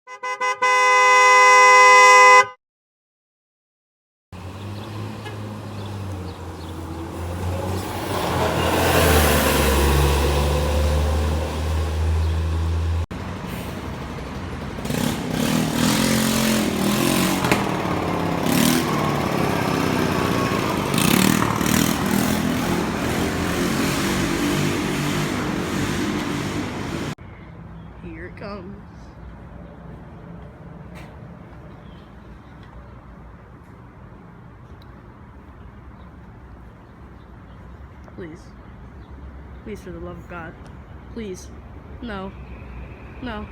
Here it comes. Please. Please, for the love of God. Please. No. No.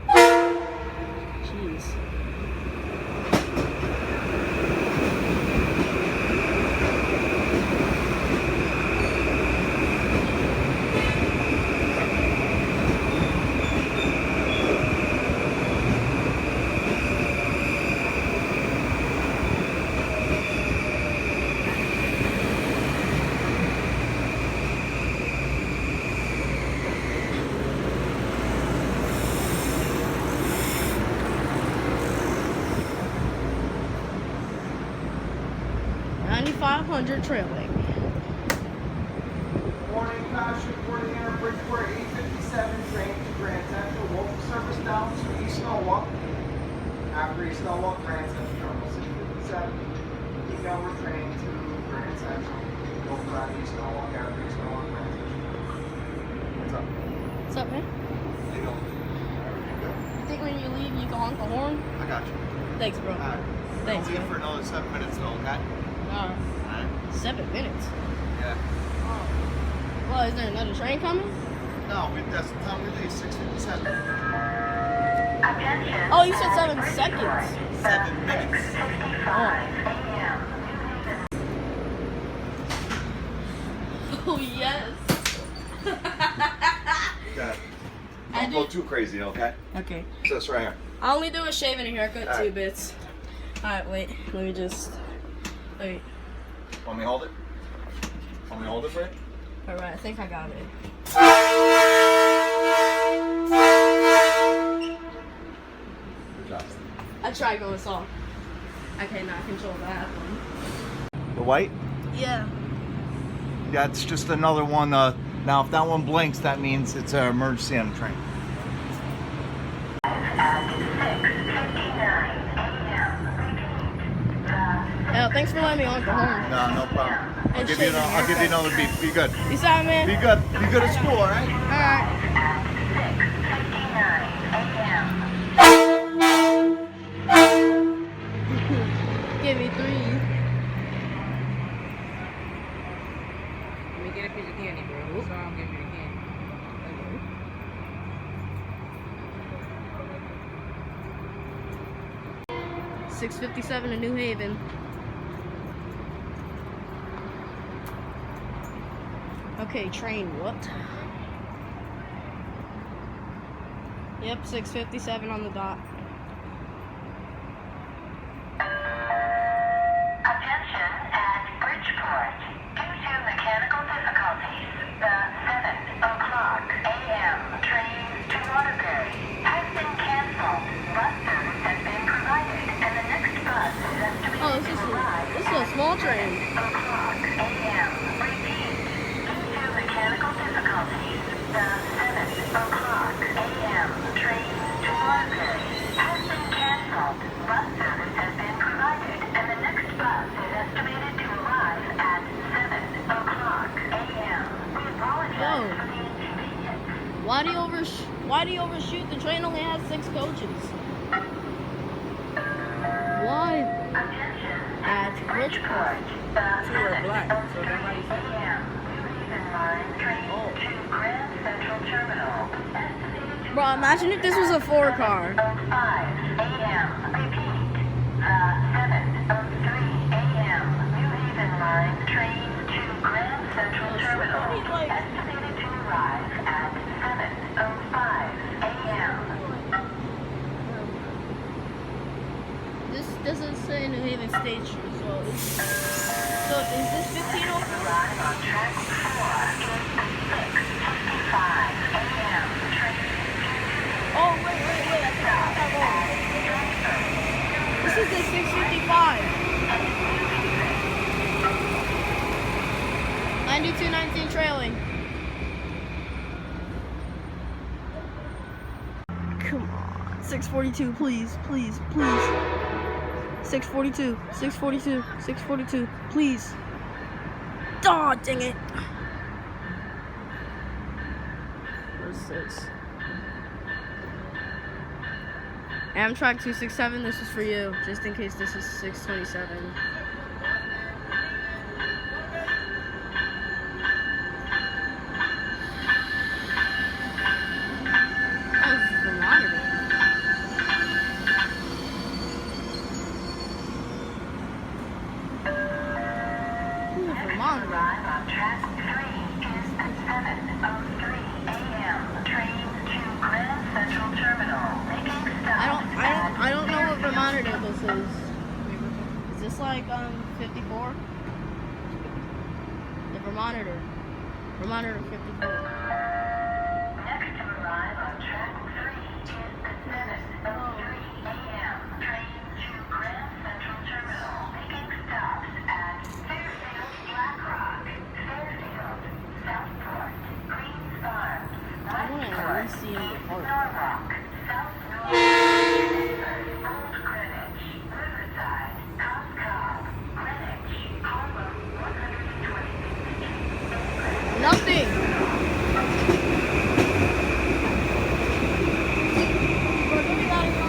Jeez. Trailing. Morning, Passion, reporting here at Bridgeport, 857, train to Grand Central, local service down to East Norwalk. After East Norwalk, Grand Central Terminal 657. Email retrain to Grand Central, local out East Norwalk, after East Norwalk, Grand Central. What's up? What's up, man? How you doing? You think when you leave, you can honk the horn? I got you. Thanks, bro. Alright. Thanks, I'll be man. for another 7 minutes though, okay? Alright. 7 minutes? Yeah. Oh. Well, is there another train coming? No, that's the time we leave, 6:57. Oh, you said 7 seconds. 7 minutes. Oh, yes. Okay. Don't go too crazy, okay? Okay. So that's right here. I only do a shave and a haircut, All right. 2 bits. Alright, wait. Let me just... Wait. Want me to hold it? Want me to hold it for you? Alright, I think I got it. Good job. I tried going soft. I cannot control that one. The white? Yeah. Yeah, it's just another one. Now, if that one blinks, that means it's an emergency on the train. Yeah, thanks for letting me honk the horn. No, no problem. I'll And give you another beat. Be good. You saw it, man? Be good. Be good at school, all right? Alright. Give me 3. Let me get a piece of candy, bro. So I'm giving you the candy. 6:57 in New Haven. Okay, train what? Yep, 6:57 on the dot. Attention at Bridgeport. Due to mechanical difficulties, the 7 o'clock a.m. train to Waterbury has been canceled. Bus service has been provided, and the next bus is estimated Oh, to arrive this is a small train. 6 o'clock a.m. Repeat. Due to mechanical difficulties, the 7 o'clock a.m. train to Waterbury has been canceled. Bus service has been provided, and the next bus is estimated to arrive at 7 o'clock a.m. We apologize Whoa. for the inconvenience. Why do you overshoot? The train only has 6 coaches. Why? Attention At Bridgeport. The Two are black, so that might be something. a.m. New Line train to Grand Central Terminal. Estimated to Bro, imagine if this was a 4-car. 5 a.m. Repeat. The 7:03 a.m. New Haven Line train to Grand Central Terminal. Estimated to arrive at 7:05 a.m. This doesn't say New Haven Station, so is this 1504? Arrive on track 4 is the 6:55 a.m. train. Oh, wait, I think I got that wrong. trailing. Come on. 642, please, please, please. 642, 642, 642, please. Oh, dang it. Where's this? Amtrak 267, this is for you, just in case this is 627. Oh, this is the monitor. Ooh, the monitor. Arrive on track 3 is at 7:03 a.m. Train to Grand Central Terminal, making stops I don't know what Vermonter this is. Is this like 54? The Vermonter. Vermonter 54. Next to arrive on track 3 is at 7:03 a.m. Train to Grand Central Terminal, making stops at Fairfield, Blackrock, Fairfield, Southport, Queens Farms, I want to at least see him depart. Norwalk, South Norwalk, Bedford, Old Greenwich, Riverside, Coscob, Greenwich, Harlem, 126th. Nothing! Bro, get me out of here.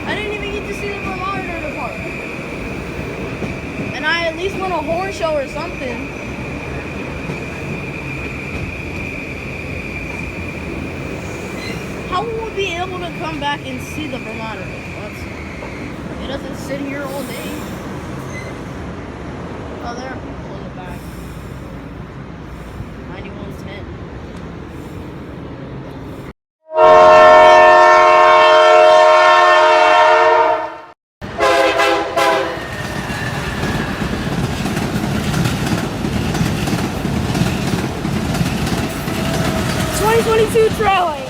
I didn't even get to see the Vermonter depart. And I at least want a horn show or something. How will we be able to come back and see the Vermonter? It doesn't sit here all day. Oh, there are people in the back. 9110. '22 trailing.